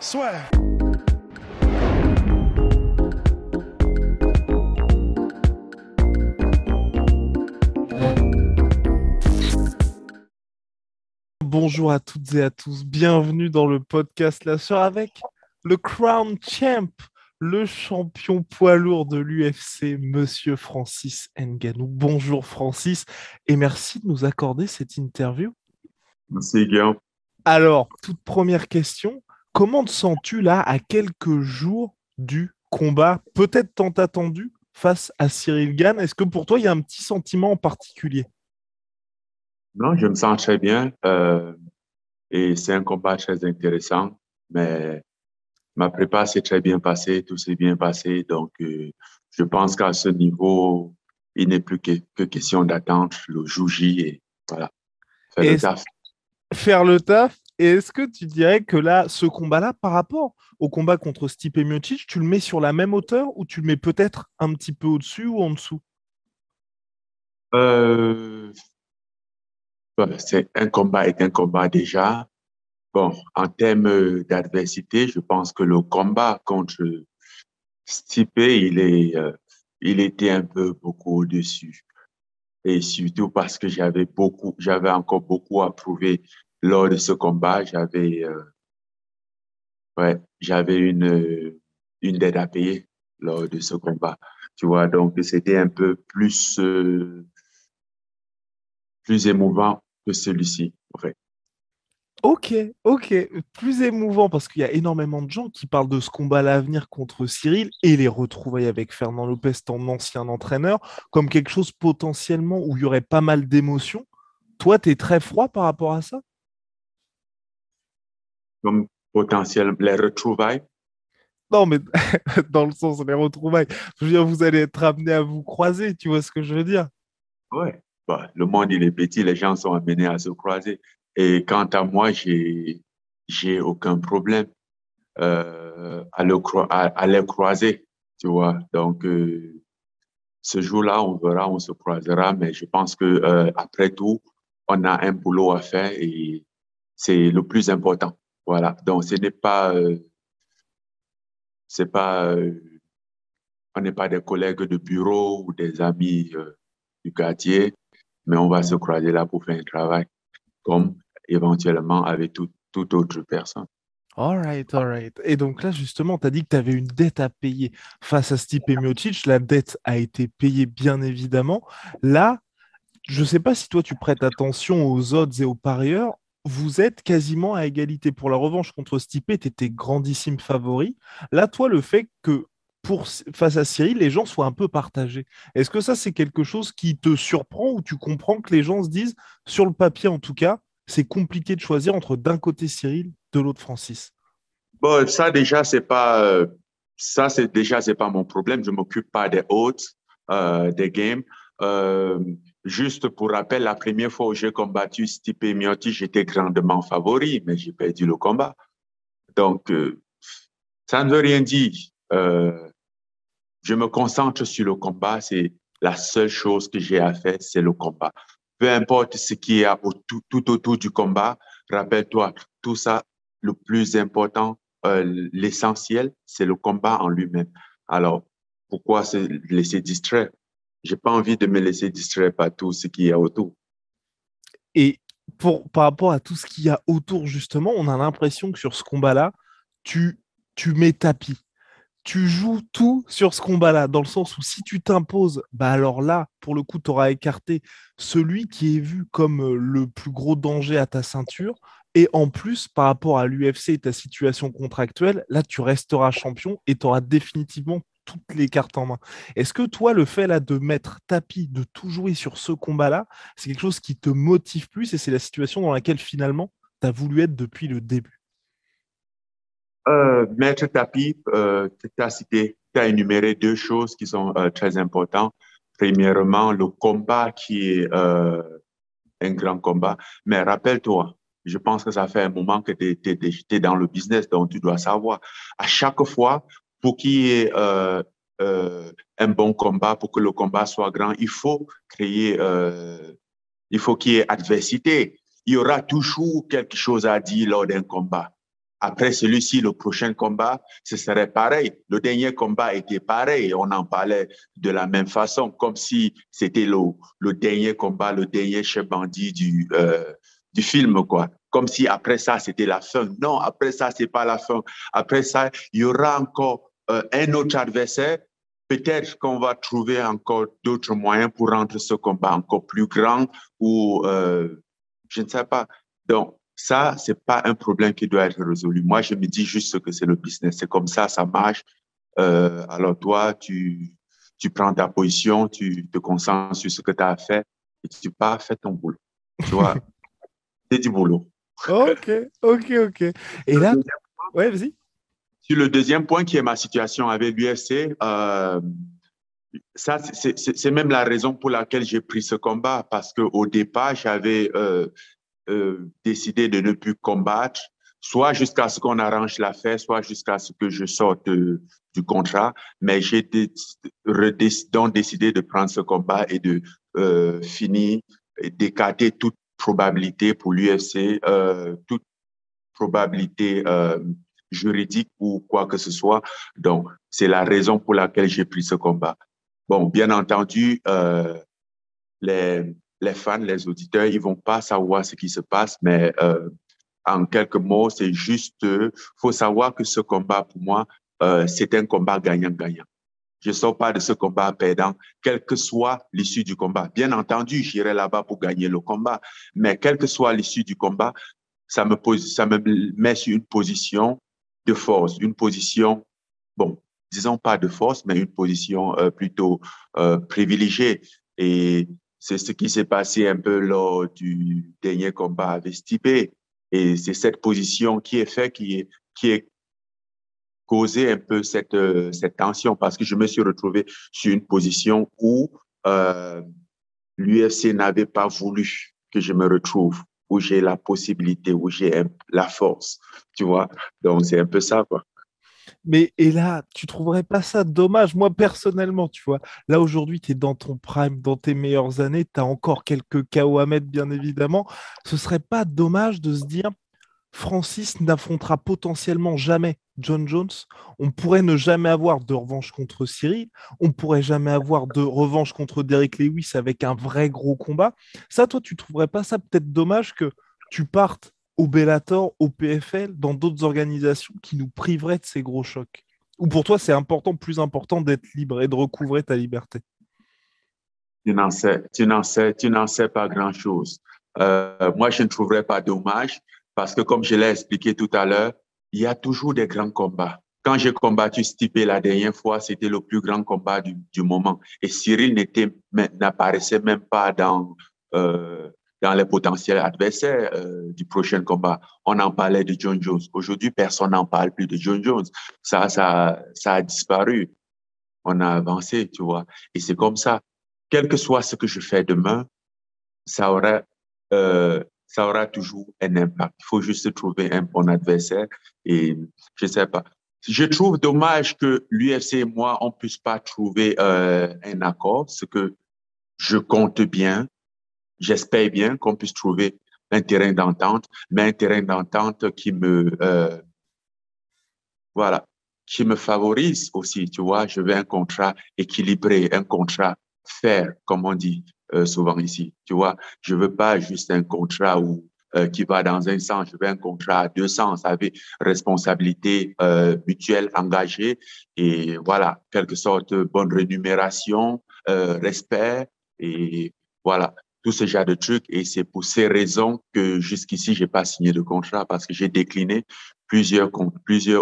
Soit. Bonjour à toutes et à tous, bienvenue dans le podcast La Sœur avec le Crown Champ, le champion poids lourd de l'UFC, Monsieur Francis Ngannou. Bonjour Francis et merci de nous accorder cette interview. Merci Guillaume. Alors, toute première question, comment te sens-tu là à quelques jours du combat, peut-être tant attendu, face à Cyril Gane? Est-ce que pour toi, il y a un petit sentiment en particulier? Non, je me sens très bien et c'est un combat très intéressant, mais ma prépa s'est très bien passée, tout s'est bien passé, donc je pense qu'à ce niveau, il n'est plus que question d'attendre le jour J et voilà, faire Et le est-ce- taf. Faire le taf, et est-ce que tu dirais que là, ce combat-là, par rapport au combat contre Stipe Miocic, tu le mets sur la même hauteur ou tu le mets peut-être un petit peu au-dessus ou en dessous? Euh, bon, c'est un combat est un combat déjà. Bon, en termes d'adversité, je pense que le combat contre Stipe, il était un peu beaucoup au-dessus. Et surtout parce que j'avais encore beaucoup à prouver lors de ce combat. J'avais une dette à payer lors de ce combat. Tu vois, donc c'était un peu plus émouvant que celui-ci, en fait. Ok, ok, plus émouvant parce qu'il y a énormément de gens qui parlent de ce combat-là à venir contre Cyril et les retrouvailles avec Fernand Lopez, ton ancien entraîneur, comme quelque chose potentiellement où il y aurait pas mal d'émotions. Toi, tu es très froid par rapport à ça? Comme potentiel, les retrouvailles. Non, mais dans le sens des retrouvailles. Je veux dire, vous allez être amené à vous croiser, tu vois ce que je veux dire? Ouais. Bah, le monde, il est petit, les gens sont amenés à se croiser. Et quant à moi, j'ai aucun problème à les croiser, tu vois. Donc, ce jour-là, on verra, on se croisera, mais je pense que après tout, on a un boulot à faire et c'est le plus important. Voilà. Donc, c'est pas, on n'est pas des collègues de bureau ou des amis du quartier, mais on va se croiser là pour faire un travail, comme éventuellement avec toute autre personne. All right, all right. Et donc là, justement, tu as dit que tu avais une dette à payer face à Stipe Miocic. La dette a été payée, bien évidemment. Là, je ne sais pas si toi, tu prêtes attention aux odds et aux parieurs. Vous êtes quasiment à égalité. Pour la revanche contre Stipe, tu étais grandissime favori. Là, toi, le fait que face à Cyril, les gens soient un peu partagés. Est-ce que ça, c'est quelque chose qui te surprend ou tu comprends que les gens se disent, sur le papier en tout cas, c'est compliqué de choisir entre d'un côté Cyril, de l'autre Francis? Bon, ça c'est déjà, c'est pas mon problème. Je m'occupe pas des odds, des games. Euh, Juste pour rappel, la première fois où j'ai combattu Stipe Miocic, j'étais grandement favori, mais j'ai perdu le combat. Donc, ça ne veut rien dire. Euh, je me concentre sur le combat. C'est la seule chose que j'ai à faire, c'est le combat. Peu importe ce qui est tout autour du combat, rappelle-toi, tout ça, le plus important, l'essentiel, c'est le combat en lui-même. Alors, pourquoi se laisser distraire? J'ai pas envie de me laisser distraire par tout ce qui est autour. Et par rapport à tout ce qu'il y a autour, justement, on a l'impression que sur ce combat-là, tu, tu mets tapis. Tu joues tout sur ce combat-là, dans le sens où si tu t'imposes, bah alors là, pour le coup, tu auras écarté celui qui est vu comme le plus gros danger à ta ceinture. Et en plus, par rapport à l'UFC et ta situation contractuelle, là, tu resteras champion et tu auras définitivement toutes les cartes en main. Est-ce que toi, le fait là de mettre tapis, de tout jouer sur ce combat-là, c'est quelque chose qui te motive plus et c'est la situation dans laquelle finalement tu as voulu être depuis le début? Maître Tapi, tu as énuméré deux choses qui sont très importantes. Premièrement, le combat qui est un grand combat. Mais rappelle-toi, je pense que ça fait un moment que tu es dans le business, donc tu dois savoir. À chaque fois, pour qu'il y ait un bon combat, pour que le combat soit grand, il faut qu'il y ait adversité. Il y aura toujours quelque chose à dire lors d'un combat. Après celui-ci, le prochain combat, ce serait pareil. Le dernier combat était pareil. On en parlait de la même façon, comme si c'était le dernier combat, le dernier chef bandit du film, quoi. Comme si après ça, c'était la fin. Non, après ça, c'est pas la fin. Après ça, il y aura encore un autre adversaire. Peut-être qu'on va trouver encore d'autres moyens pour rendre ce combat encore plus grand ou je ne sais pas. Donc, ça, ce n'est pas un problème qui doit être résolu. Moi, je me dis juste que c'est le business. C'est comme ça marche. Alors, toi, tu prends ta position, tu te concentres sur ce que tu as à faire et tu pars faire ton boulot. Tu vois, c'est du boulot. Ok, ok, ok. Et là, ouais, vas-y. Sur le deuxième point, qui est ma situation avec l'UFC, ça, c'est même la raison pour laquelle j'ai pris ce combat, parce qu'au départ, j'avais décidé de ne plus combattre, soit jusqu'à ce qu'on arrange l'affaire, soit jusqu'à ce que je sorte du contrat. Mais j'ai donc décidé de prendre ce combat et de finir, d'écarter toute probabilité pour l'UFC, toute probabilité juridique ou quoi que ce soit. Donc, c'est la raison pour laquelle j'ai pris ce combat. Bon, bien entendu, les fans, les auditeurs, ils vont pas savoir ce qui se passe, mais en quelques mots, c'est juste, faut savoir que ce combat, pour moi, c'est un combat gagnant-gagnant. Je ne sors pas de ce combat perdant, quelle que soit l'issue du combat. Bien entendu, j'irai là-bas pour gagner le combat, mais quelle que soit l'issue du combat, ça me met sur une position de force, une position, bon, disons pas de force, mais une position plutôt privilégiée. Et c'est ce qui s'est passé un peu lors du dernier combat avec Stipe. Et c'est cette position qui est fait, qui est causé un peu cette tension parce que je me suis retrouvé sur une position où l'UFC n'avait pas voulu que je me retrouve, où j'ai la possibilité, où j'ai la force, tu vois. Donc, c'est un peu ça, quoi. Mais et là, tu trouverais pas ça dommage? Moi, personnellement, tu vois, là aujourd'hui, tu es dans ton prime, dans tes meilleures années, tu as encore quelques KO à mettre, bien évidemment. Ce serait pas dommage de se dire, Francis n'affrontera potentiellement jamais John Jones. On pourrait ne jamais avoir de revanche contre Cyril. On pourrait jamais avoir de revanche contre Derek Lewis avec un vrai gros combat. Ça, toi, tu trouverais pas ça peut-être dommage que tu partes au Bellator, au PFL, dans d'autres organisations qui nous priveraient de ces gros chocs? Ou pour toi, c'est important, plus important d'être libre et de recouvrer ta liberté? Tu n'en sais pas grand-chose. Moi, je ne trouverais pas dommage parce que, comme je l'ai expliqué tout à l'heure, il y a toujours des grands combats. Quand j'ai combattu Stipe la dernière fois, c'était le plus grand combat du moment. Et Cyril n'apparaissait même pas dans les potentiels adversaires du prochain combat. On en parlait de John Jones. Aujourd'hui, personne n'en parle plus de John Jones. Ça a disparu. On a avancé, tu vois. Et c'est comme ça. Quel que soit ce que je fais demain, ça aura, ça aura toujours un impact. Il faut juste trouver un bon adversaire et je sais pas. Je trouve dommage que l'UFC et moi, on puisse pas trouver un accord, ce que je compte bien. J'espère bien qu'on puisse trouver un terrain d'entente, mais un terrain d'entente voilà, qui me favorise aussi, tu vois. Je veux un contrat équilibré, un contrat fair, comme on dit souvent ici, tu vois. Je veux pas juste un contrat qui va dans un sens, je veux un contrat à deux sens, avec responsabilité mutuelle engagée et voilà, quelque sorte bonne rémunération, respect et voilà, tout ce genre de trucs. Et c'est pour ces raisons que jusqu'ici, j'ai pas signé de contrat parce que j'ai décliné plusieurs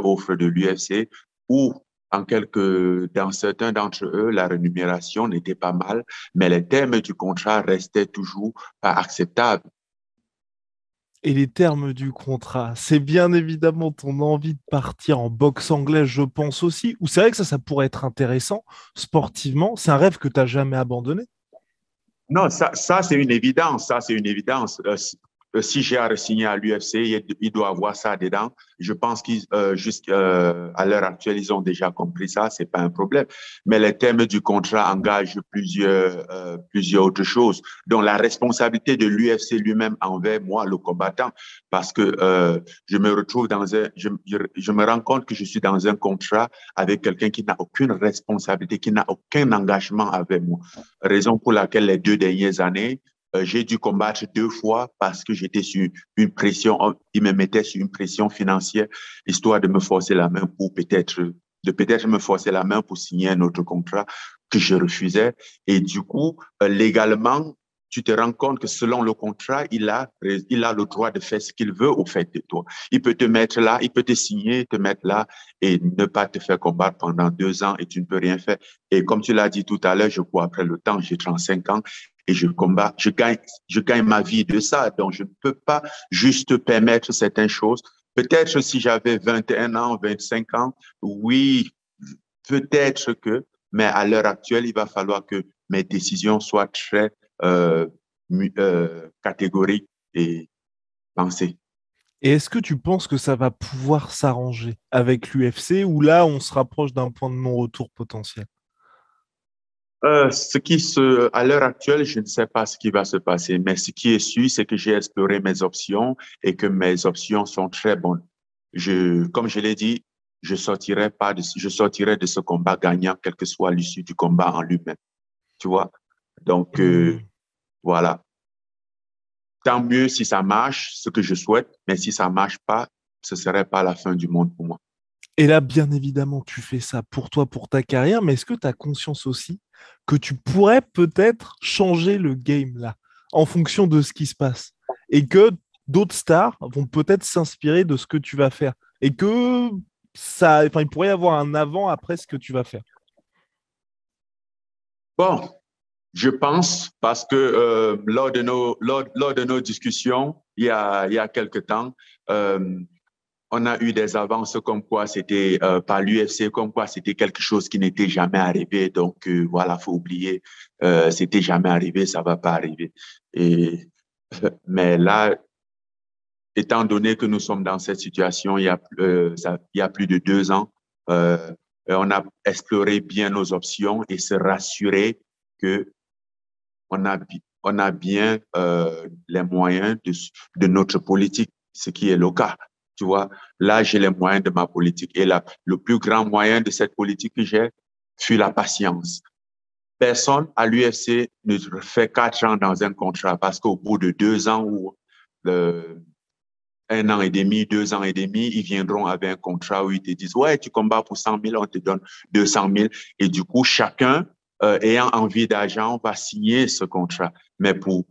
offres de l'UFC où, dans certains d'entre eux, la rémunération n'était pas mal, mais les termes du contrat restaient toujours pas acceptables. Et les termes du contrat, c'est bien évidemment ton envie de partir en boxe anglaise, je pense aussi. Ou c'est vrai que ça pourrait être intéressant sportivement. C'est un rêve que tu n'as jamais abandonné. Non, ça c'est une évidence. Ça, c'est une évidence. si j'ai à re-signer à l'UFC, il doit avoir ça dedans. Je pense qu'à l'heure actuelle, ils ont déjà compris ça, c'est pas un problème. Mais les termes du contrat engagent plusieurs autres choses, dont la responsabilité de l'UFC lui-même envers moi, le combattant, parce que je me retrouve je me rends compte que je suis dans un contrat avec quelqu'un qui n'a aucune responsabilité, qui n'a aucun engagement avec moi. Raison pour laquelle les 2 dernières années, j'ai dû combattre 2 fois parce que j'étais sur une pression, il me mettait sur une pression financière, histoire de me forcer la main pour peut-être me forcer la main pour signer un autre contrat que je refusais. Et du coup, légalement, tu te rends compte que selon le contrat, il a le droit de faire ce qu'il veut au fait de toi. Il peut te mettre là, il peut te signer, te mettre là et ne pas te faire combattre pendant 2 ans et tu ne peux rien faire. Et comme tu l'as dit tout à l'heure, je cours après le temps, j'ai 35 ans et je combats, je gagne ma vie de ça. Donc, je ne peux pas juste permettre certaines choses. Peut-être si j'avais 21 ans, 25 ans, oui, peut-être que, mais à l'heure actuelle, il va falloir que mes décisions soient très euh, catégoriques et pensées. Et est-ce que tu penses que ça va pouvoir s'arranger avec l'UFC ou là, on se rapproche d'un point de non-retour potentiel? À l'heure actuelle, je ne sais pas ce qui va se passer, mais ce qui est sûr, c'est que j'ai exploré mes options et que mes options sont très bonnes. Comme je l'ai dit, je sortirai de ce combat gagnant, quelle que soit l'issue du combat en lui-même. Tu vois? Donc, Hmm. voilà. Tant mieux si ça marche, ce que je souhaite, mais si ça marche pas, ce serait pas la fin du monde pour moi. Et là, bien évidemment, tu fais ça pour toi, pour ta carrière, mais est-ce que tu as conscience aussi que tu pourrais peut-être changer le game là, en fonction de ce qui se passe, et que d'autres stars vont peut-être s'inspirer de ce que tu vas faire, et que ça, enfin, il pourrait y avoir un avant après ce que tu vas faire. Bon, je pense parce que lors de nos discussions, il y a quelque temps, euh, on a eu des avances comme quoi c'était par l'UFC, comme quoi c'était quelque chose qui n'était jamais arrivé. Donc voilà, faut oublier, c'était jamais arrivé, ça va pas arriver. Et mais là, étant donné que nous sommes dans cette situation, il y a plus de 2 ans, on a exploré bien nos options et se rassurer que on a bien les moyens de notre politique, ce qui est le cas. Tu vois, là, j'ai les moyens de ma politique. Et là, le plus grand moyen de cette politique que j'ai fut la patience. Personne à l'UFC ne fait 4 ans dans un contrat parce qu'au bout de 2 ans ou euh, 1 an et demi, 2 ans et demi, ils viendront avec un contrat où ils te disent, ouais, tu combats pour 100 000, on te donne 200 000. Et du coup, chacun ayant envie d'argent va signer ce contrat. Mais pour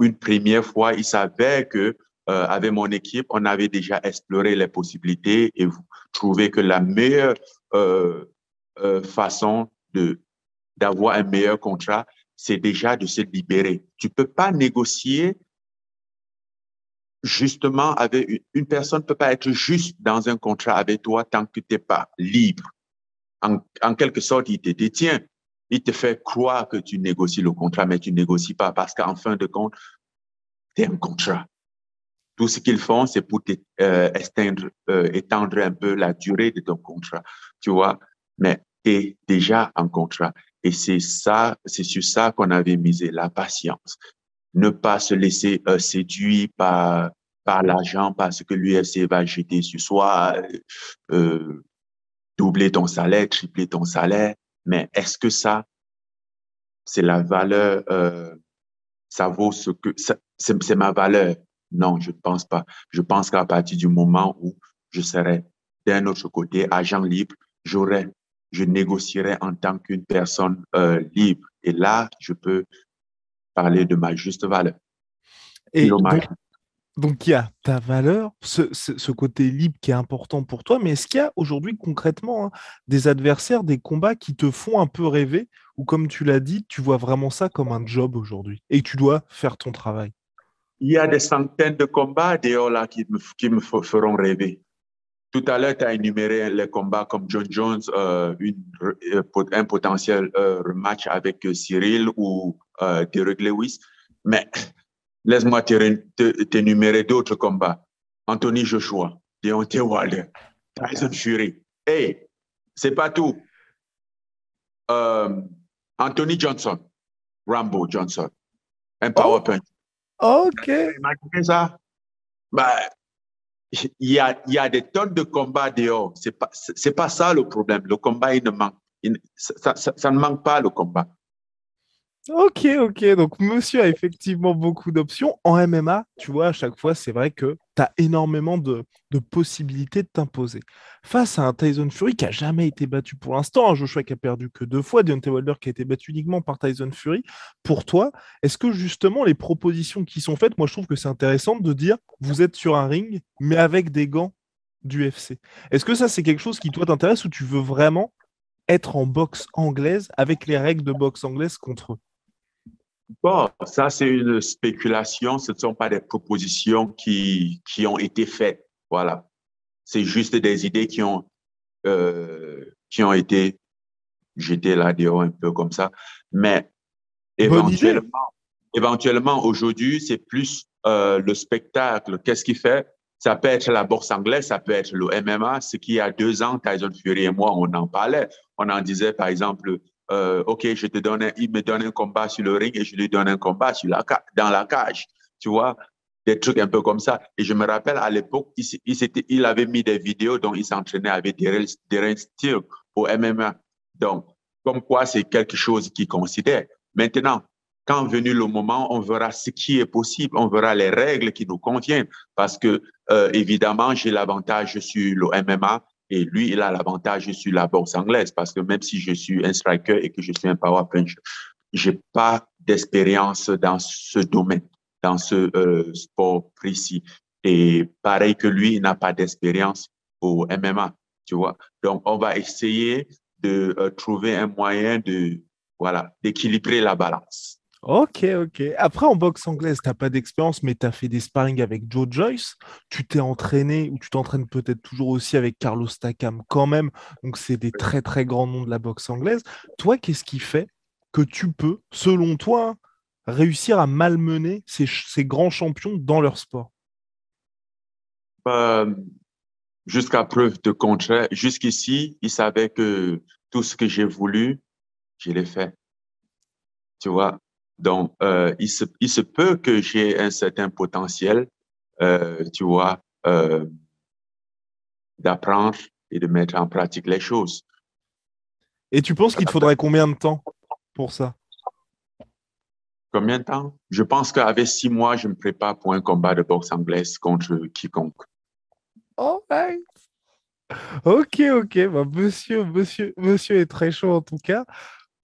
une première fois, il savait que avec mon équipe, on avait déjà exploré les possibilités et trouvé que la meilleure euh, façon d'avoir un meilleur contrat, c'est déjà de se libérer. Tu peux pas négocier justement avec une personne ne peut pas être juste dans un contrat avec toi tant que tu n'es pas libre. En quelque sorte, il te détient. Il te fait croire que tu négocies le contrat, mais tu ne négocies pas parce qu'en fin de compte, tu es un contrat. Tout ce qu'ils font, c'est pour étendre un peu la durée de ton contrat, tu vois. Mais tu es déjà en contrat. Et c'est ça, c'est sur ça qu'on avait misé, la patience. Ne pas se laisser séduire par l'argent, parce que l'UFC va jeter sur soi, euh, doubler ton salaire, tripler ton salaire. Mais est-ce que ça, c'est la valeur, ça vaut ce que, c'est ma valeur? Non, je ne pense pas. Je pense qu'à partir du moment où je serai d'un autre côté, agent libre, j'aurai, je négocierai en tant qu'une personne libre. Et là, je peux parler de ma juste valeur. Et Dommage. donc, il y a ta valeur, ce côté libre qui est important pour toi, mais est-ce qu'il y a aujourd'hui concrètement, hein, des adversaires, des combats qui te font un peu rêver, ou comme tu l'as dit, tu vois vraiment ça comme un job aujourd'hui et que tu dois faire ton travail? Il y a des centaines de combats dehors là feront rêver. Tout à l'heure, tu as énuméré les combats comme John Jones, un potentiel rematch avec Cyril ou Derek Lewis. Mais Laisse-moi t'énumérer d'autres combats. Anthony Joshua, Deontay Wilder, Tyson Fury. Hey, c'est pas tout. Euh, Anthony Johnson, Rambo Johnson, un Oh, power punch. ok. Imaginez ça? Bah, il y a des tonnes de combats dehors. C'est pas ça le problème. Le combat, il ne manque. Ça ne manque pas le combat. Ok, ok. Donc, monsieur a effectivement beaucoup d'options. En MMA, tu vois, à chaque fois, c'est vrai que tu as énormément de possibilités de t'imposer. Face à un Tyson Fury qui a jamais été battu pour l'instant, un Joshua qui a perdu que 2 fois, Deontay Wilder qui a été battu uniquement par Tyson Fury. Pour toi, est-ce que justement les propositions qui sont faites, moi je trouve que c'est intéressant de dire vous êtes sur un ring, mais avec des gants du UFC. Est-ce que ça, c'est quelque chose qui toi t'intéresse ou tu veux vraiment être en boxe anglaise avec les règles de boxe anglaise contre eux? Bon, ça, c'est une spéculation. Ce ne sont pas des propositions qui ont été faites. Voilà. C'est juste des idées qui ont été jetées là dehors un peu comme ça. Mais Bonne idée. éventuellement aujourd'hui, c'est plus le spectacle. Qu'est-ce qu'il fait? Ça peut être la boxe anglaise, ça peut être le MMA. Ce qui, il y a 2 ans, Tyson Fury et moi, on en parlait. On en disait, par exemple, OK, il me donne un combat sur le ring et je lui donne un combat dans la cage. Tu vois, des trucs un peu comme ça. Et je me rappelle, à l'époque, il avait mis des vidéos dont il s'entraînait avec Darren Till au MMA. Donc, comme quoi, c'est quelque chose qu'il considère. Maintenant, quand venu le moment, on verra ce qui est possible, on verra les règles qui nous conviennent. Parce que, évidemment, j'ai l'avantage sur le MMA et lui, il a l'avantage sur la boxe anglaise. Parce que même si je suis un striker et que je suis un power puncher, je n'ai pas d'expérience dans ce domaine, dans ce sport précis. Et pareil que lui, il n'a pas d'expérience au MMA, tu vois. Donc, on va essayer de trouver un moyen voilà, d'équilibrer la balance. Ok, ok. Après, en boxe anglaise, t'as pas d'expérience, mais tu as fait des sparring avec Joe Joyce. Tu t'es entraîné, ou tu t'entraînes peut-être toujours aussi avec Carlos Takam quand même. Donc, c'est des très, très grands noms de la boxe anglaise. Toi, qu'est-ce qui fait que tu peux, selon toi, hein, réussir à malmener ces grands champions dans leur sport? Euh, Jusqu'à preuve de contraire, jusqu'ici, il savait que tout ce que j'ai voulu, je l'ai fait, tu vois. Donc, il se peut que j'ai un certain potentiel, tu vois, d'apprendre et de mettre en pratique les choses. Et tu penses qu'il te faudrait combien de temps pour ça? Combien de temps? Je pense qu'avec 6 mois, je me prépare pour un combat de boxe anglaise contre quiconque. Oh, ouais. Ok, ok. Bah, monsieur est très chaud en tout cas.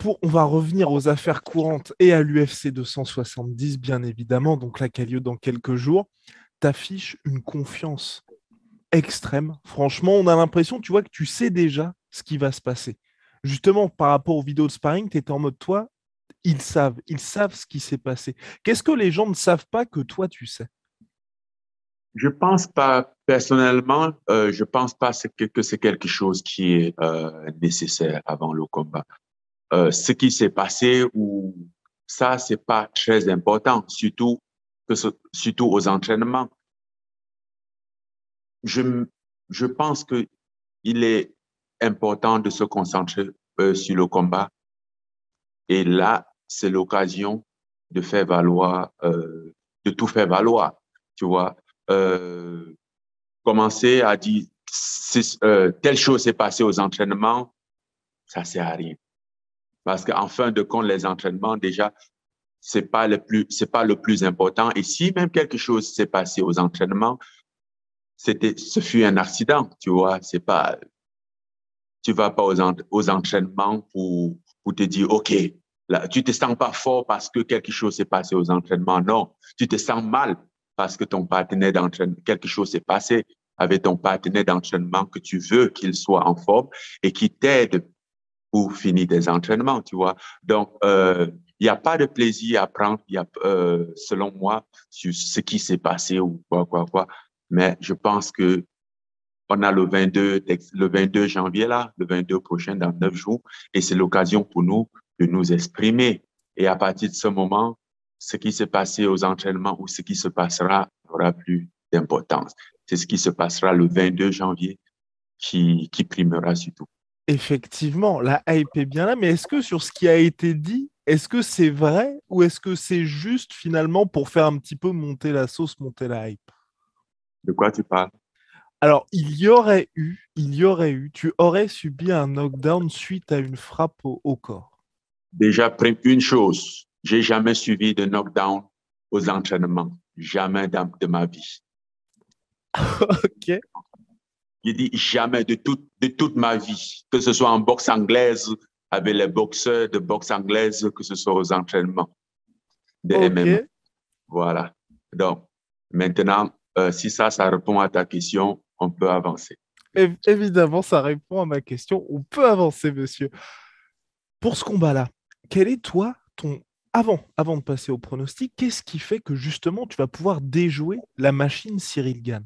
On va revenir aux affaires courantes et à l'UFC 270, bien évidemment, donc là qui a lieu dans quelques jours, t'affiches une confiance extrême. Franchement, on a l'impression, tu vois, que tu sais déjà ce qui va se passer. Justement, par rapport aux vidéos de sparring, tu étais en mode, toi, ils savent ce qui s'est passé. Qu'est-ce que les gens ne savent pas que toi, tu sais? Je pense pas, personnellement, je pense pas que c'est quelque chose qui est nécessaire avant le combat. Ce qui s'est passé ou ça, c'est pas très important, surtout aux entraînements. Je, je pense que il est important de se concentrer sur le combat. Et là, c'est l'occasion de faire valoir, de tout faire valoir, tu vois. Euh, Commencer à dire telle chose s'est passée aux entraînements, ça sert à rien. Parce qu'en fin de compte, les entraînements, déjà, c'est pas le plus important. Et si même quelque chose s'est passé aux entraînements, ce fut un accident, tu vois. C'est pas, tu vas pas aux entraînements pour te dire, OK, là, tu te sens pas fort parce que quelque chose s'est passé aux entraînements. Non, tu te sens mal parce que ton partenaire d'entraînement, quelque chose s'est passé avec ton partenaire d'entraînement que tu veux qu'il soit en forme et qui t'aide pour finir tes entraînements, tu vois. Donc, il n'y a pas de plaisir à prendre, selon moi, sur ce qui s'est passé ou quoi. Mais je pense que on a le 22 janvier là, le 22 prochain dans 9 jours, et c'est l'occasion pour nous de nous exprimer. Et à partir de ce moment, ce qui s'est passé aux entraînements ou ce qui se passera n'aura plus d'importance. C'est ce qui se passera le 22 janvier qui primera surtout. Effectivement, la hype est bien là, mais est-ce que sur ce qui a été dit, est-ce que c'est vrai ou est-ce que c'est juste finalement pour faire un petit peu monter la sauce, monter la hype? De quoi tu parles? Alors, il y aurait eu, tu aurais subi un knockdown suite à une frappe au corps. Déjà, une chose, j'ai jamais suivi de knockdown aux entraînements. Jamais de ma vie. Ok. Je dis jamais de toute ma vie, que ce soit en boxe anglaise, avec les boxeurs de boxe anglaise, que ce soit aux entraînements de Ok. MMA. Voilà. Donc, maintenant, si ça répond à ta question, on peut avancer. Évidemment, ça répond à ma question. On peut avancer, monsieur. Pour ce combat-là, quel est toi ton avant de passer au pronostic, qu'est-ce qui fait que justement tu vas pouvoir déjouer la machine Cyril Gann?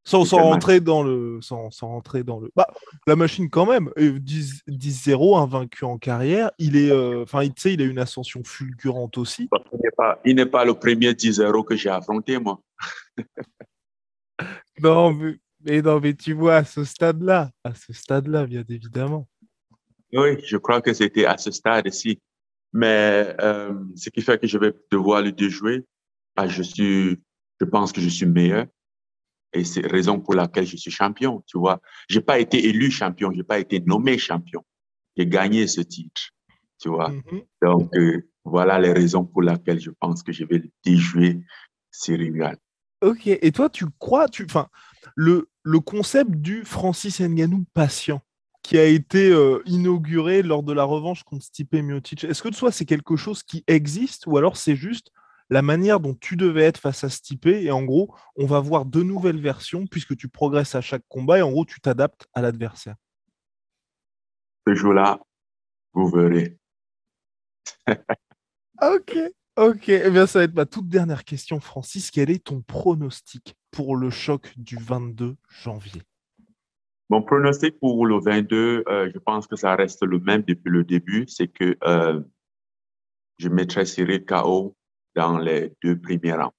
Sans rentrer dans le. Sans rentrer dans le. Bah, la machine, quand même, 10-0, invaincu en carrière. Il est. Enfin, tu sais, il a une ascension fulgurante aussi. Il n'est pas le premier 10-0 que j'ai affronté, moi. Non, non, mais tu vois, à ce stade-là, bien évidemment. Oui, je crois que c'était à ce stade-ci. Mais ce qui fait que je vais devoir le déjouer, ah, je pense que je suis meilleur. Et c'est la raison pour laquelle je suis champion, tu vois. J'ai pas été élu champion, j'ai pas été nommé champion. J'ai gagné ce titre, tu vois. Mhm. Donc, voilà les raisons pour lesquelles je pense que je vais le déjouer Cyril Gann. Ok, et toi, tu crois, enfin, le concept du Francis Ngannou patient qui a été inauguré lors de la revanche contre Stipe Miocic, est-ce que toi, c'est quelque chose qui existe ou alors c'est juste la manière dont tu devais être face à Stipe et en gros, on va voir deux nouvelles versions puisque tu progresses à chaque combat et en gros, tu t'adaptes à l'adversaire. Ce jour-là, vous verrez. Ok, ok. Eh bien, ça va être ma toute dernière question, Francis. Quel est ton pronostic pour le choc du 22 janvier? Mon pronostic pour le 22, je pense que ça reste le même depuis le début, c'est que je mettrai Cyril KO dans les 2 premiers rounds.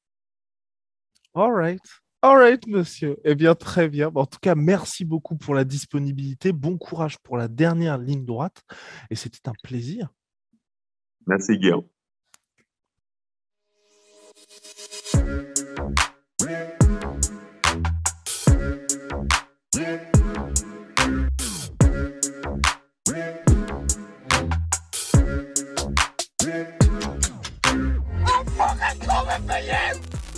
All right. All right, monsieur. Eh bien, très bien. Bon, en tout cas, merci beaucoup pour la disponibilité. Bon courage pour la dernière ligne droite. Et c'était un plaisir. Merci, Guillaume.